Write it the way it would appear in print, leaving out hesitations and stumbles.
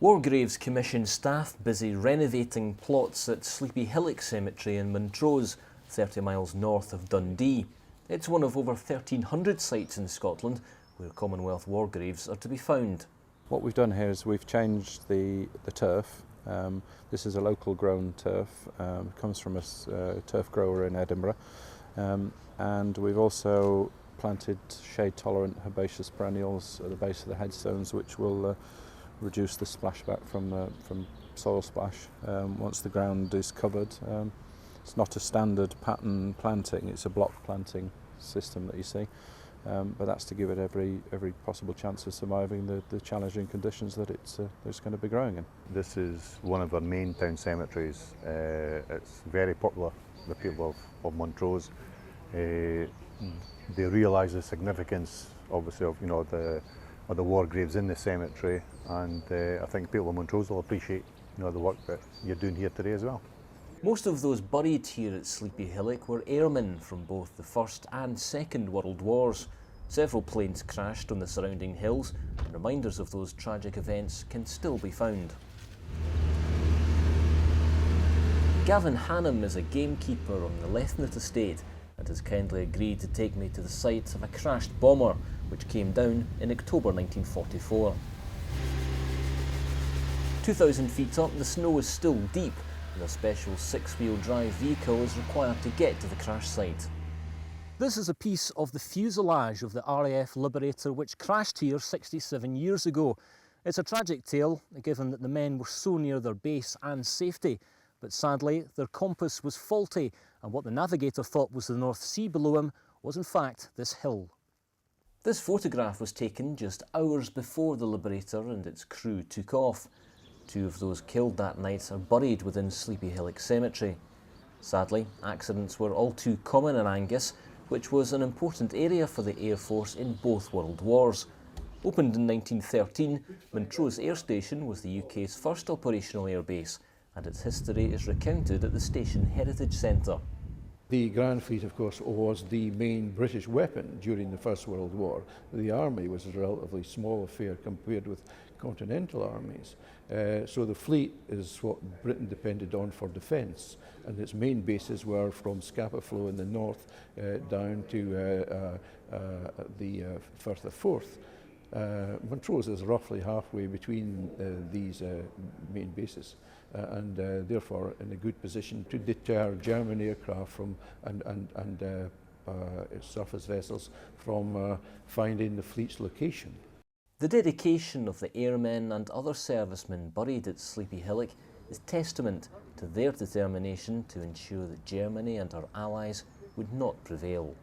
War Graves Commission staff busy renovating plots at Sleepyhillock Cemetery in Montrose, 30 miles north of Dundee. It's one of over 1,300 sites in Scotland where Commonwealth war graves are to be found. What we've done here is we've changed the turf. This is a local grown turf, comes from a turf grower in Edinburgh, and we've also planted shade tolerant herbaceous perennials at the base of the headstones, which will reduce the splashback from soil splash once the ground is covered. It's not a standard pattern planting, it's a block planting system that you see, but that's to give it every possible chance of surviving the challenging conditions that it's going to be growing in. This is one of our main town cemeteries. It's very popular with the people of Montrose. They realise the significance, obviously, of the war graves in the cemetery, and I think people of Montrose will appreciate the work that you're doing here today as well. Most of those buried here at Sleepyhillock were airmen from both the First and Second World Wars. Several planes crashed on the surrounding hills, and reminders of those tragic events can still be found. Gavin Hannam is a gamekeeper on the Lethnut estate and has kindly agreed to take me to the site of a crashed bomber which came down in October 1944. 2,000 feet up, the snow is still deep, and a special six-wheel drive vehicle is required to get to the crash site. This is a piece of the fuselage of the RAF Liberator which crashed here 67 years ago. It's a tragic tale, given that the men were so near their base and safety, but sadly their compass was faulty, and what the navigator thought was the North Sea below him was in fact this hill. This photograph was taken just hours before the Liberator and its crew took off. Two of those killed that night are buried within Sleepyhillock Cemetery. Sadly, accidents were all too common in Angus, which was an important area for the Air Force in both World Wars. Opened in 1913, Montrose Air Station was the UK's first operational airbase, and its history is recounted at the Station Heritage Centre. The Grand Fleet, of course, was the main British weapon during the First World War. The army was a relatively small affair compared with continental armies. So the fleet is what Britain depended on for defence, and its main bases were from Scapa Flow in the north down to the Firth of Forth. Montrose is roughly halfway between these main bases, and therefore in a good position to deter German aircraft from and surface vessels from finding the fleet's location. The dedication of the airmen and other servicemen buried at Sleepyhillock is testament to their determination to ensure that Germany and her allies would not prevail.